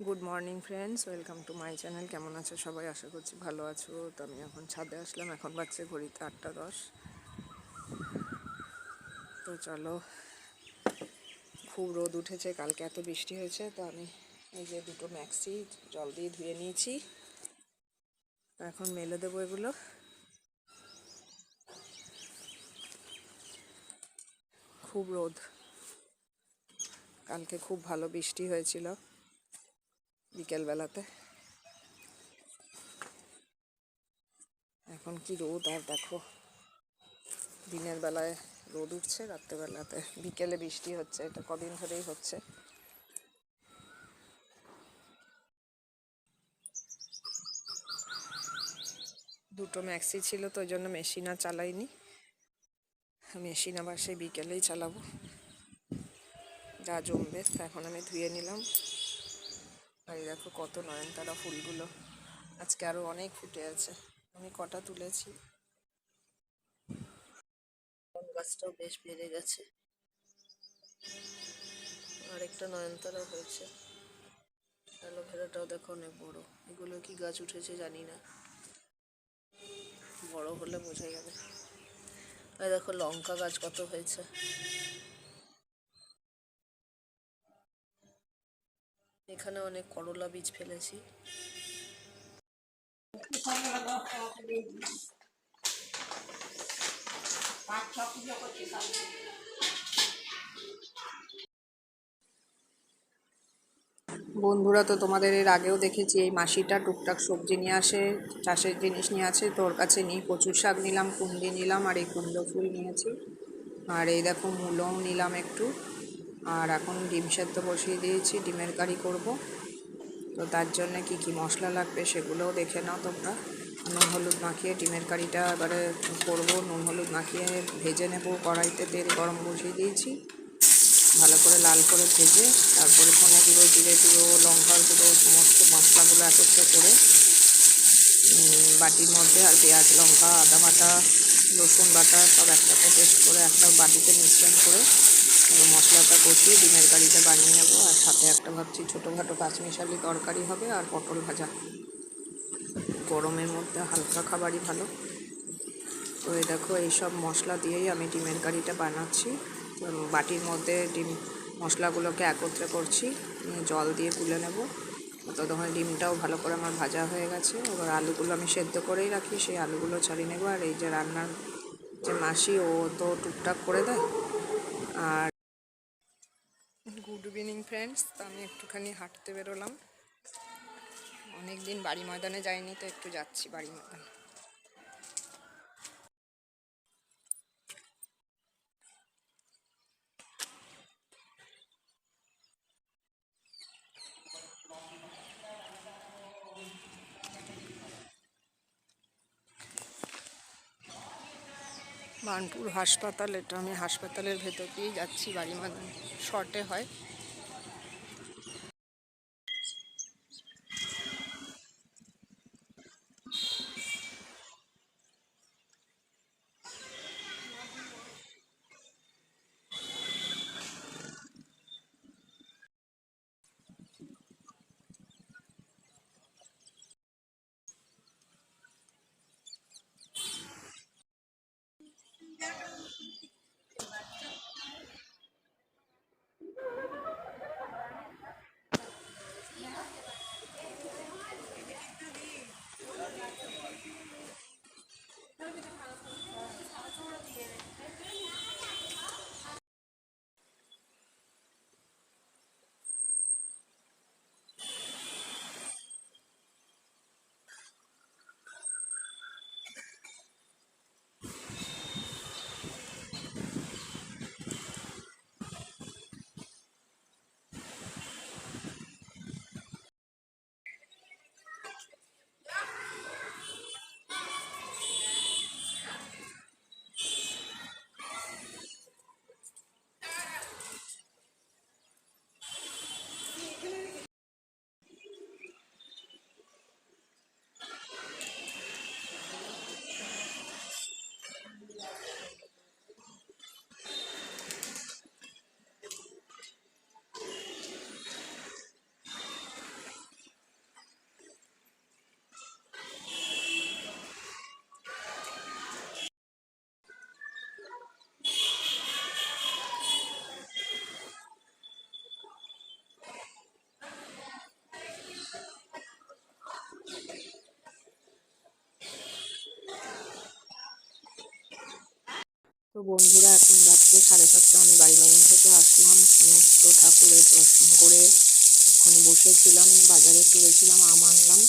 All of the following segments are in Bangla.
Good morning friends, welcome to my channel. কেমন আছো সবাই? আশা করছি ভালো আছো। তো আমি এখন ছাদে আসলাম, এখন বাজছে ঘড়িতে 8:10। তো চলো, খুব রোদ উঠেছে, কালকে এত বৃষ্টি হয়েছে। তো আমি এই যে দুটো ম্যাক্সি জল দিয়ে ধুয়ে নিয়েছি, এখন মেলে দেবো এগুলো। খুব রোদ, কালকে খুব ভালো বৃষ্টি হয়েছিল বিকেলবেলাতে। এখন কি রোদ, আর দেখো দিনের বেলায় রোদ উঠছে, রাত্রেবেলাতে বিকেলে বৃষ্টি হচ্ছে। এটা কদিন ধরেই হচ্ছে। দুটো ম্যাক্সি ছিল তো ওই জন্য মেশিন আর চালাইনি। মেশিন আবার সেই বিকেলেই চালাবো, যা জমবে। এখন আমি ধুয়ে নিলাম। আর দেখো কত নয়নতারা ফুলগুলো আজকে আরও অনেক ফুটে আছে। আমি কটা তুলেছি। গাছটাও বেশ বেড়ে গেছে, আরেকটা নয়নতারা হয়েছে। অ্যালোভেরাটাও দেখো অনেক বড়। এগুলো কি গাছ উঠেছে জানি না, বড় হলে বোঝা যাবে। আর দেখো লঙ্কা গাছ কত হয়েছে। এখানে অনেক করলা বীজ ফেলেছি। বন্ধুরা, তো তোমাদের এর আগেও দেখেছি এই মাসিটা টুকটাক সবজি নিয়ে আসে, চাষের জিনিস নিয়ে আসে। তো ওর কাছে নিই, কচুর শাক নিলাম, কুমড়ি নিলাম, আর এই কুমড়ো ফুল নিয়েছি। আর এই দেখো মূলও নিলাম একটু। আর এখন ডিম সেদ্ধ বসিয়ে দিয়েছি, ডিমের কারি করব। তো তার জন্য কি কি মশলা লাগবে সেগুলোও দেখে নাও তোমরা। নুন হলুদ মাখিয়ে ডিমের কারিটা এবারে করব। নুন হলুদ মাখিয়ে ভেজে নেব। কড়াইতে তেল গরম বসিয়ে দিয়েছি, ভালো করে লাল করে ভেজে তারপরে ধনে গুঁড়ো, জিরে গুঁড়ো, লঙ্কার গুঁড়ো, সমস্ত মশলাগুলো একত্রে করে বাটির মধ্যে, আর পেঁয়াজ, লঙ্কা, আদা বাটা, রসুন বাটা সব একসাথে পেস্ট করে একটা বাটিতে মিশ্রণ করে মশলাটা কষিয়ে ডিমের কারিটা বানিয়ে নেব। আর সাথে একটা ভাবছি ছোটোখাটো পাঁচমিশালি তরকারি হবে, আর পটল ভাজা। গরমের মধ্যে হালকা খাবারই ভালো। তো এই দেখো এইসব মশলা দিয়েই আমি ডিমের কারিটা বানাচ্ছি। বাটির মধ্যে ডিম মশলাগুলোকে একত্রে করছি, জল দিয়ে গুলে নেব। ততক্ষণ ডিমটাও ভালো করে আমার ভাজা হয়ে গেছে। এবার আলুগুলো আমি সেদ্ধ করেই রাখি, সেই আলুগুলো ছাড়িয়ে নেব। আর এই যে রান্নার যে মাসি, ও তো টুকটাক করে দেয়। আর গুড ইভিনিং ফ্রেন্ডস, তো আমি একটুখানি হাঁটতে বেরোলাম। অনেক দিন বাড়ি ময়দানে যাইনি, তো একটু যাচ্ছি বাড়ি ময়দানে। বার্নপুর হাসপাতাল, এটা আমি হাসপাতালের ভেতর দিয়েই যাচ্ছি বাড়ি ময়দানে, শর্টে হয়। তো বন্ধুরা এখন বাজছে 7:30, আমি বাড়ি বাগান থেকে আসলাম, সমস্ত ঠাকুরের দর্শন করে এক্ষুনি বসেছিলাম, বাজারে একটু গেছিলাম, আম আনলাম।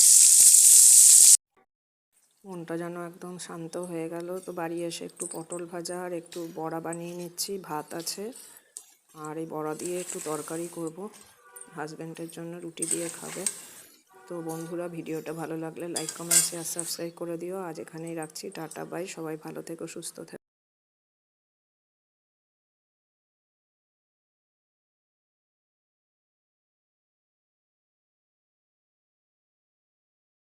মনটা যেন একদম শান্ত হয়ে গেল। তো বাড়ি এসে একটু পটল ভাজা আর একটু বড়া বানিয়ে নিচ্ছি, ভাত আছে, আর এই বড়া দিয়ে একটু তরকারি করব, হাজব্যান্ডের জন্য রুটি দিয়ে খাবে। তো বন্ধুরা, ভিডিওটা ভালো লাগলে লাইক, কমেন্ট, শেয়ার, সাবস্ক্রাইব করে দিও। আজ এখানেই রাখছি, টাটা বাই, সবাই ভালো থেকো, সুস্থ থেকো।